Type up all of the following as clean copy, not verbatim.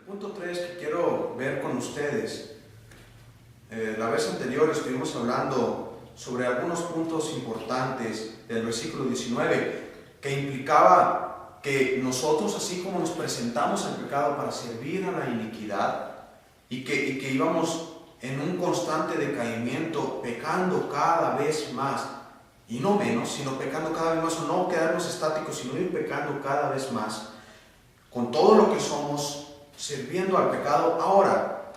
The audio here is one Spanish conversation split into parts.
Punto 3 que quiero ver con ustedes. La vez anterior estuvimos hablando sobre algunos puntos importantes del versículo 19 que implicaba que nosotros, así como nos presentamos al pecado para servir a la iniquidad y que íbamos en un constante decaimiento, pecando cada vez más y no menos, sino pecando cada vez más, o no quedarnos estáticos, sino ir pecando cada vez más con todo lo que somos, sirviendo al pecado. Ahora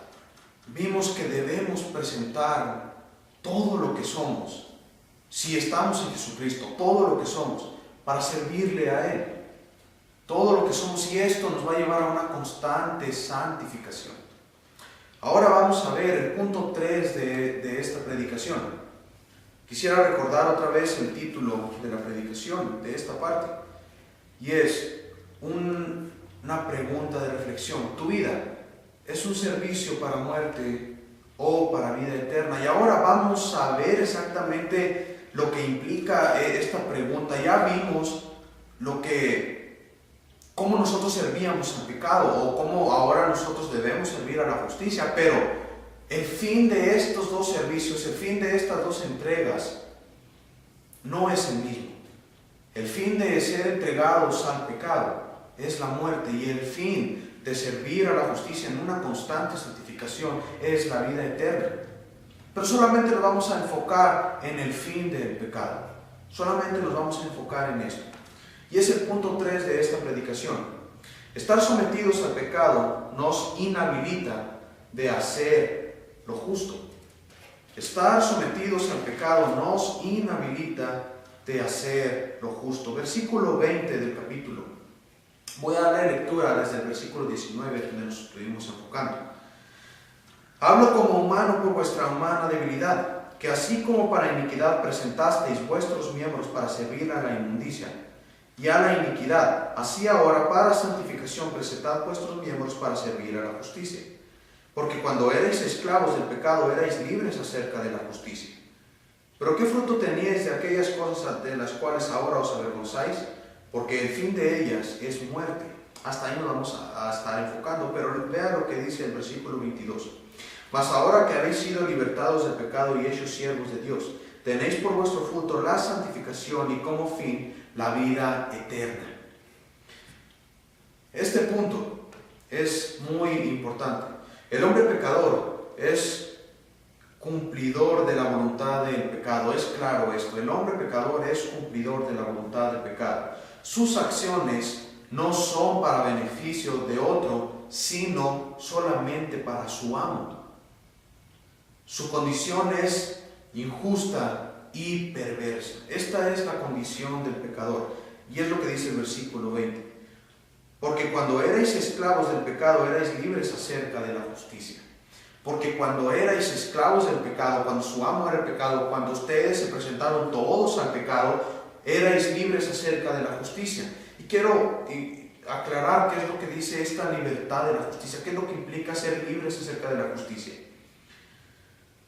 vimos que debemos presentar todo lo que somos, si estamos en Jesucristo, todo lo que somos, para servirle a Él. Todo lo que somos, y esto nos va a llevar a una constante santificación. Ahora vamos a ver el punto 3 de esta predicación. Quisiera recordar otra vez el título de la predicación de esta parte, y es una pregunta de reflexión. ¿Tu vida es un servicio para muerte o para vida eterna? Y ahora vamos a ver exactamente lo que implica esta pregunta. Ya vimos cómo nosotros servíamos al pecado, o cómo ahora nosotros debemos servir a la justicia, pero el fin de estos dos servicios, el fin de estas dos entregas, no es el mismo. El fin de ser entregados al pecado es la muerte, y el fin de servir a la justicia en una constante santificación es la vida eterna. Pero solamente nos vamos a enfocar en el fin del pecado. Solamente nos vamos a enfocar en esto. Y es el punto 3 de esta predicación. Estar sometidos al pecado nos inhabilita de hacer lo justo. Estar sometidos al pecado nos inhabilita de hacer lo justo. Versículo 20 del capítulo. Voy a darle lectura desde el versículo 19, donde nos estuvimos enfocando. Hablo como humano por vuestra humana debilidad, que así como para iniquidad presentasteis vuestros miembros para servir a la inmundicia y a la iniquidad, así ahora para santificación presentad vuestros miembros para servir a la justicia. Porque cuando erais esclavos del pecado, erais libres acerca de la justicia. Pero ¿qué fruto teníais de aquellas cosas de las cuales ahora os avergonzáis? Porque el fin de ellas es muerte. Hasta ahí nos vamos a estar enfocando, pero vea lo que dice el versículo 22. Mas ahora que habéis sido libertados del pecado y hechos siervos de Dios, tenéis por vuestro fruto la santificación y como fin la vida eterna. Este punto es muy importante. El hombre pecador es cumplidor de la voluntad del pecado. Es claro esto. El hombre pecador es cumplidor de la voluntad del pecado. Sus acciones no son para beneficio de otro, sino solamente para su amo. Su condición es injusta y perversa. Esta es la condición del pecador. Y es lo que dice el versículo 20. Porque cuando erais esclavos del pecado, erais libres acerca de la justicia. Porque cuando erais esclavos del pecado, cuando su amo era el pecado, cuando ustedes se presentaron todos al pecado, erais libres acerca de la justicia. Y quiero aclarar qué es lo que dice esta libertad de la justicia, qué es lo que implica ser libres acerca de la justicia.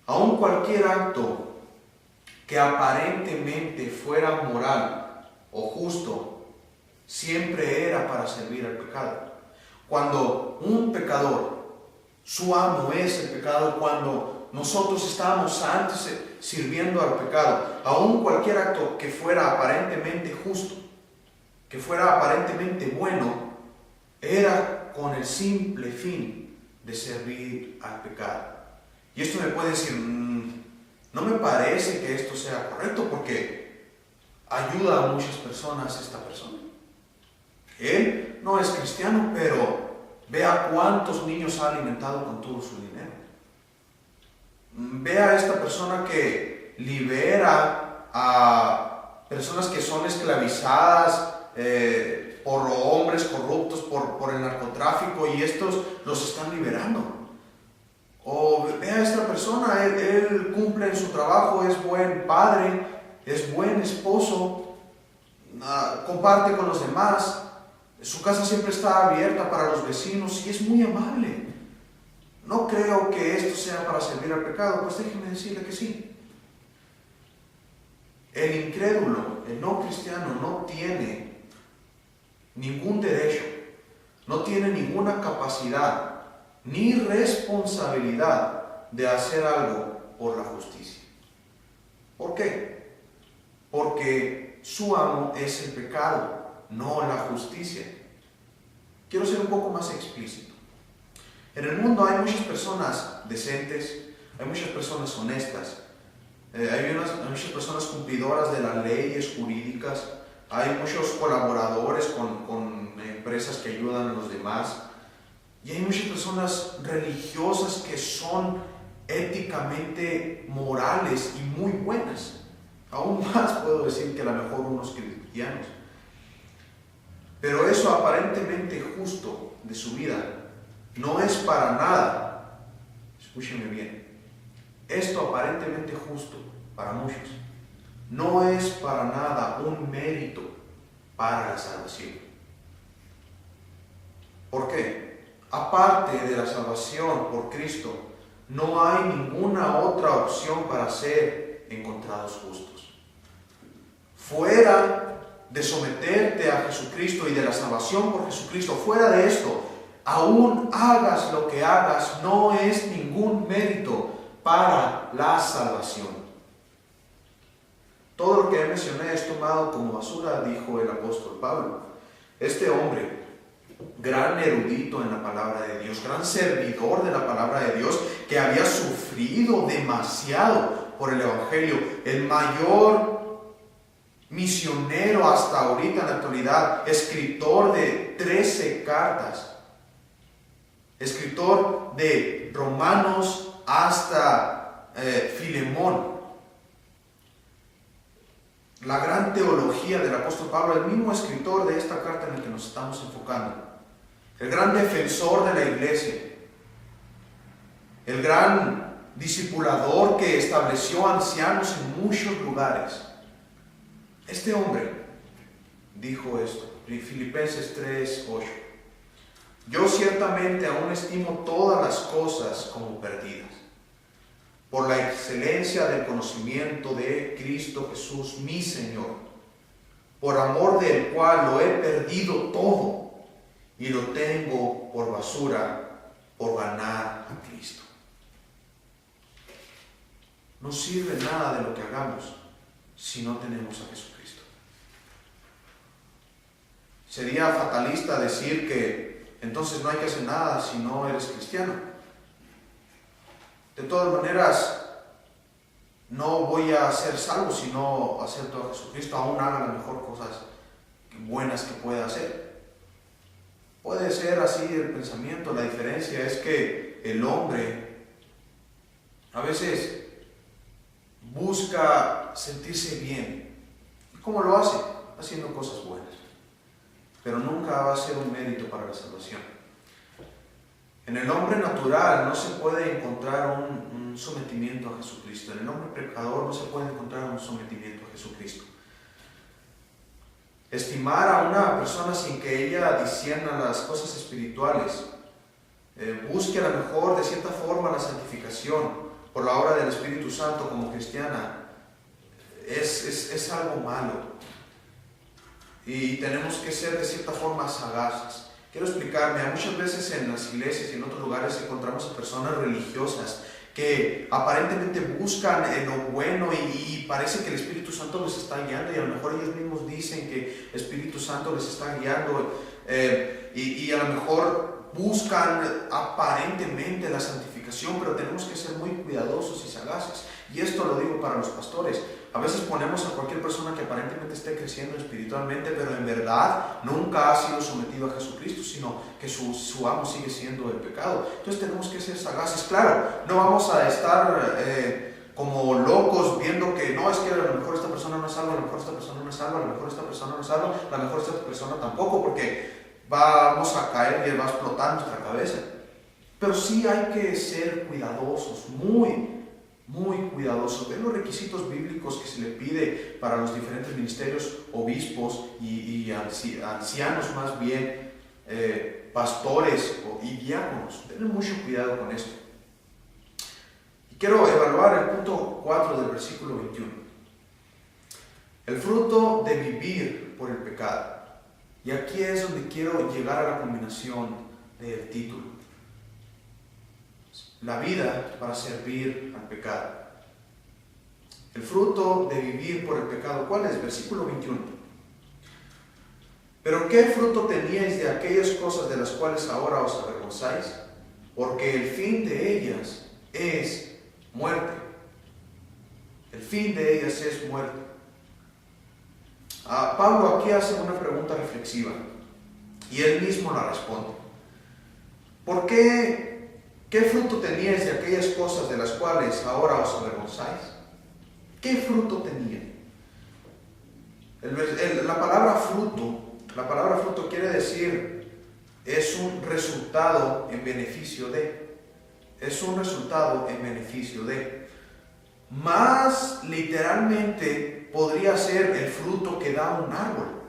Aun cualquier acto que aparentemente fuera moral o justo, siempre era para servir al pecado. Cuando un pecador, su amo es el pecado, cuando nosotros estábamos antes sirviendo al pecado, aun cualquier acto que fuera aparentemente justo, que fuera aparentemente bueno, era con el simple fin de servir al pecado. Y esto me puede decir, no me parece que esto sea correcto, porque ayuda a muchas personas esta persona. Él no es cristiano, pero vea cuántos niños ha alimentado con todo su dinero. Vea a esta persona que libera a personas que son esclavizadas por hombres corruptos, por el narcotráfico, y estos los están liberando. O vea a esta persona, él cumple en su trabajo, es buen padre, es buen esposo, comparte con los demás, su casa siempre está abierta para los vecinos y es muy amable. No creo que esto sea para servir al pecado, pues déjeme decirle que sí. El incrédulo, el no cristiano, no tiene ningún derecho, no tiene ninguna capacidad ni responsabilidad de hacer algo por la justicia. ¿Por qué? Porque su amo es el pecado, no la justicia. Quiero ser un poco más explícito. En el mundo hay muchas personas decentes, hay muchas personas honestas, hay muchas personas cumplidoras de las leyes jurídicas, hay muchos colaboradores con empresas que ayudan a los demás, y hay muchas personas religiosas que son éticamente morales y muy buenas. Aún más puedo decir que a lo mejor unos cristianos. Pero eso aparentemente justo de su vida no es para nada, escúcheme bien, esto aparentemente justo para muchos no es para nada un mérito para la salvación. ¿Por qué? Aparte de la salvación por Cristo, no hay ninguna otra opción para ser encontrados justos. Fuera de someterte a Jesucristo y de la salvación por Jesucristo, fuera de esto, aún hagas lo que hagas, no es ningún mérito para la salvación. Todo lo que mencioné es tomado como basura, dijo el apóstol Pablo. Este hombre, gran erudito en la palabra de Dios, gran servidor de la palabra de Dios, que había sufrido demasiado por el Evangelio, el mayor misionero hasta ahorita en la actualidad, escritor de 13 cartas, escritor de Romanos hasta Filemón, la gran teología del apóstol Pablo, el mismo escritor de esta carta en la que nos estamos enfocando, el gran defensor de la iglesia, el gran discipulador que estableció ancianos en muchos lugares. Este hombre dijo esto, Filipenses 3:8. Yo ciertamente aún estimo todas las cosas como perdidas, por la excelencia del conocimiento de Cristo Jesús, mi Señor, por amor del cual lo he perdido todo y lo tengo por basura por ganar a Cristo. No sirve nada de lo que hagamos si no tenemos a Jesucristo. Sería fatalista decir que entonces no hay que hacer nada si no eres cristiano. De todas maneras, no voy a ser salvo si no acepto a Jesucristo, aún haga las mejores cosas buenas que pueda hacer. Puede ser así el pensamiento. La diferencia es que el hombre a veces busca sentirse bien. ¿Y cómo lo hace? Haciendo cosas buenas. Pero nunca va a ser un mérito para la salvación. En el hombre natural no se puede encontrar un sometimiento a Jesucristo. En el hombre pecador no se puede encontrar un sometimiento a Jesucristo. Estimar a una persona sin que ella discierna las cosas espirituales, busque a lo mejor de cierta forma la santificación por la obra del Espíritu Santo como cristiana, es algo malo. Y tenemos que ser de cierta forma sagaces. Quiero explicarme. Muchas veces en las iglesias y en otros lugares encontramos a personas religiosas que aparentemente buscan lo bueno y parece que el Espíritu Santo les está guiando, y a lo mejor ellos mismos dicen que el Espíritu Santo les está guiando, y a lo mejor buscan aparentemente la santificación, pero tenemos que ser muy cuidadosos y sagaces. Y esto lo digo para los pastores. A veces ponemos a cualquier persona que aparentemente esté creciendo espiritualmente, pero en verdad nunca ha sido sometido a Jesucristo, sino que su amo sigue siendo el pecado. Entonces tenemos que ser sagaces. Claro, no vamos a estar como locos viendo que no, es que a lo mejor esta persona no es salva, a lo mejor esta persona no es salva, a lo mejor esta persona no es salva, a lo mejor esta persona tampoco, porque vamos a caer y va a explotar nuestra cabeza. Pero sí hay que ser cuidadosos, muy cuidadosos. Ven los requisitos bíblicos que se le pide para los diferentes ministerios, obispos y ancianos más bien, pastores y diáconos. Ten mucho cuidado con esto. Y quiero evaluar el punto 4 del versículo 21. El fruto de vivir por el pecado. Y aquí es donde quiero llegar a la culminación del título. La vida para servir al pecado. El fruto de vivir por el pecado, ¿cuál es? Versículo 21. Pero ¿qué fruto teníais de aquellas cosas de las cuales ahora os avergonzáis? Porque el fin de ellas es muerte. El fin de ellas es muerte. Pablo aquí hace una pregunta reflexiva y él mismo la responde. ¿Por qué? ¿Qué fruto teníais de aquellas cosas de las cuales ahora os avergonzáis? ¿Qué fruto tenían? La palabra fruto quiere decir es un resultado en beneficio de. Es un resultado en beneficio de. Más literalmente podría ser el fruto que da un árbol.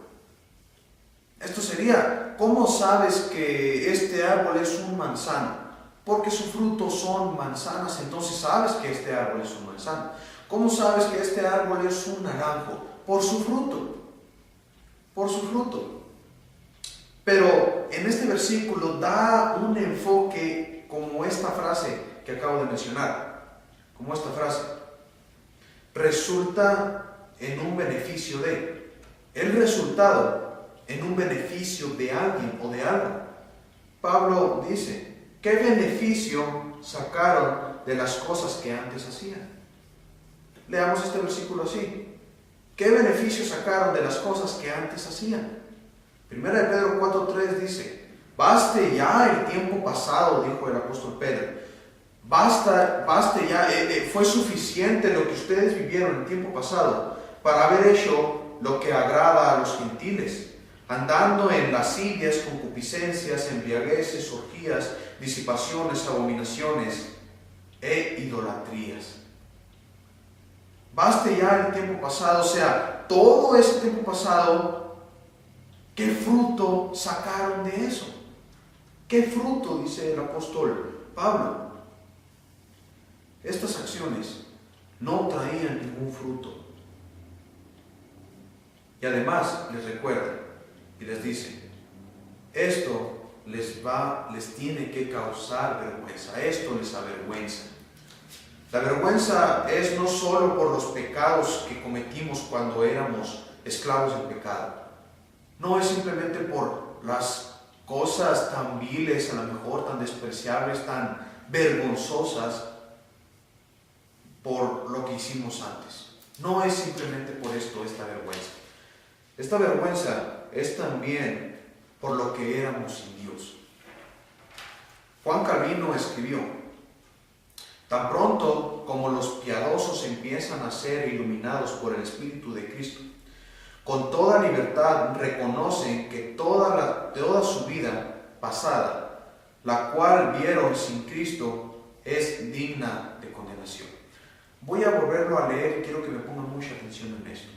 Esto sería, ¿cómo sabes que este árbol es un manzano? Porque sus frutos son manzanas, entonces sabes que este árbol es un manzano. ¿Cómo sabes que este árbol es un naranjo? Por su fruto. Por su fruto. Pero en este versículo da un enfoque como esta frase que acabo de mencionar. Como esta frase. Resulta en un beneficio de. El resultado en un beneficio de alguien o de algo. Pablo dice, ¿qué beneficio sacaron de las cosas que antes hacían? Leamos este versículo así. ¿Qué beneficio sacaron de las cosas que antes hacían? Primera de Pedro 4:3 dice, baste ya el tiempo pasado, dijo el apóstol Pedro. Baste ya, fue suficiente lo que ustedes vivieron en el tiempo pasado para haber hecho lo que agrada a los gentiles, andando en lascivias, concupiscencias, embriagueces, orgías, disipaciones, abominaciones e idolatrías. Baste ya el tiempo pasado, o sea, todo ese tiempo pasado, ¿qué fruto sacaron de eso? ¿Qué fruto? Dice el apóstol Pablo. Estas acciones no traían ningún fruto. Y además les recuerda y les dice, esto les tiene que causar vergüenza, esto les avergüenza. La vergüenza es no solo por los pecados que cometimos cuando éramos esclavos del pecado. No es simplemente por las cosas tan viles, a lo mejor tan despreciables, tan vergonzosas por lo que hicimos antes. No es simplemente por esto esta vergüenza. Esta vergüenza es también por lo que éramos sin Dios. Juan Calvino escribió, tan pronto como los piadosos empiezan a ser iluminados por el Espíritu de Cristo, con toda libertad reconocen que toda su vida pasada, la cual vieron sin Cristo, es digna de condenación. Voy a volverlo a leer y quiero que me pongan mucha atención en esto.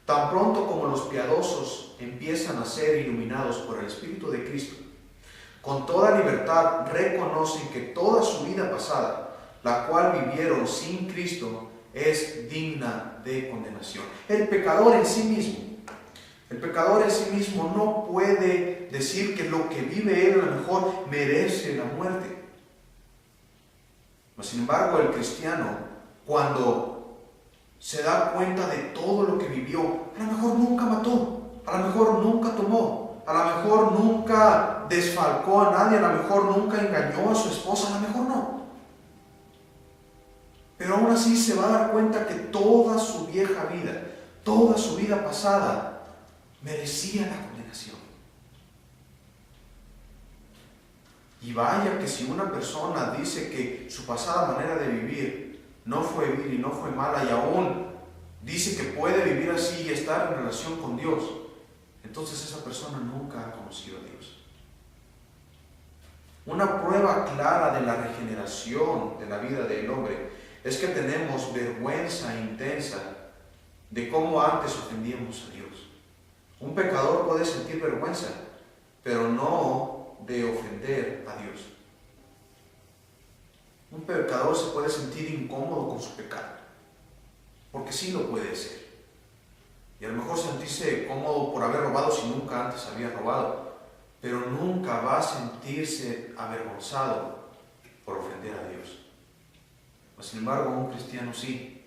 Tan pronto como los piadosos empiezan a ser iluminados por el Espíritu de Cristo, con toda libertad reconocen que toda su vida pasada, la cual vivieron sin Cristo, es digna de condenación. El pecador en sí mismo no puede decir que lo que vive él a lo mejor merece la muerte. Mas, sin embargo, el cristiano, cuando se da cuenta de todo lo que vivió, a lo mejor nunca mató, a lo mejor nunca tomó, a lo mejor nunca desfalcó a nadie, a lo mejor nunca engañó a su esposa, a lo mejor no. Pero aún así se va a dar cuenta que toda su vieja vida, toda su vida pasada, merecía la condenación. Y vaya que si una persona dice que su pasada manera de vivir no fue vil y no fue mala y aún dice que puede vivir así y estar en relación con Dios, entonces esa persona nunca ha conocido a Dios. Una prueba clara de la regeneración de la vida del hombre es que tenemos vergüenza intensa de cómo antes ofendíamos a Dios. Un pecador puede sentir vergüenza, pero no de ofender a Dios. Un pecador se puede sentir incómodo con su pecado, porque sí lo puede ser. Y a lo mejor sentirse cómodo por haber robado si nunca antes había robado, pero nunca va a sentirse avergonzado por ofender a Dios. Sin embargo, un cristiano sí,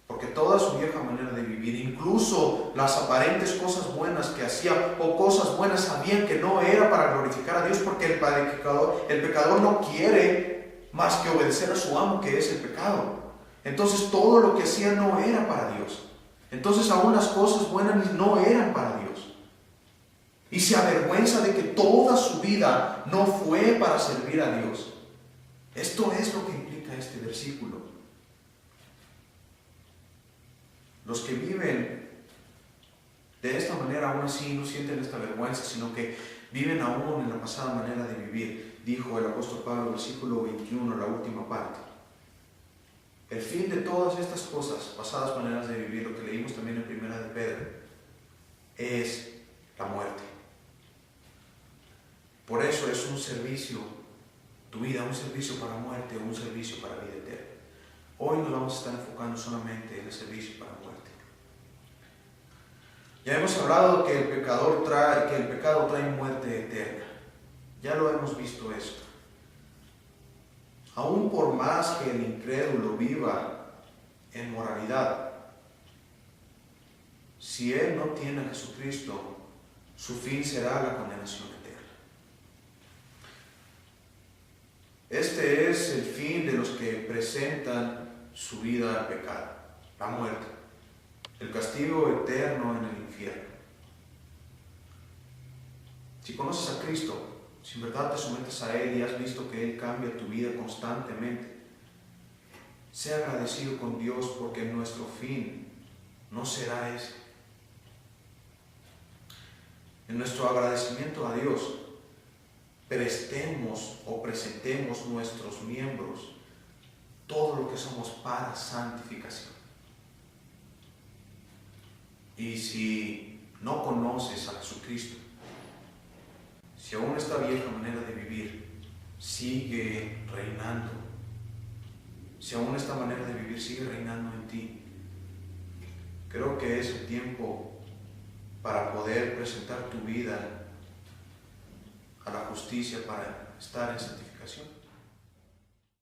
porque toda su vieja manera de vivir, incluso las aparentes cosas buenas que hacía o cosas buenas, sabían que no era para glorificar a Dios, porque el pecador no quiere más que obedecer a su amo, que es el pecado. Entonces todo lo que hacía no era para Dios. Entonces aún las cosas buenas no eran para Dios. Y se avergüenza de que toda su vida no fue para servir a Dios. Esto es lo que implica este versículo. Los que viven de esta manera aún así no sienten esta vergüenza, sino que viven aún en la pasada manera de vivir. Dijo el apóstol Pablo, versículo 21, la última parte. El fin de todas estas cosas, pasadas maneras de vivir, lo que leímos también en Primera de Pedro, es la muerte. Por eso es un servicio, tu vida, un servicio para muerte o un servicio para vida eterna. Hoy nos vamos a estar enfocando solamente en el servicio para muerte. Ya hemos hablado que el pecado trae muerte eterna. Ya lo hemos visto esto. Aún por más que el incrédulo viva en moralidad, si él no tiene a Jesucristo, su fin será la condenación eterna. Este es el fin de los que presentan su vida al pecado, la muerte, el castigo eterno en el infierno. Si conoces a Cristo, si en verdad te sometes a Él y has visto que Él cambia tu vida constantemente, sé agradecido con Dios, porque nuestro fin no será ese. En nuestro agradecimiento a Dios, presentemos nuestros miembros, todo lo que somos, para santificación. Y si no conoces a Jesucristo, si aún esta vieja manera de vivir sigue reinando, si aún esta manera de vivir sigue reinando en ti, creo que es el tiempo para poder presentar tu vida a la justicia, para estar en santificación.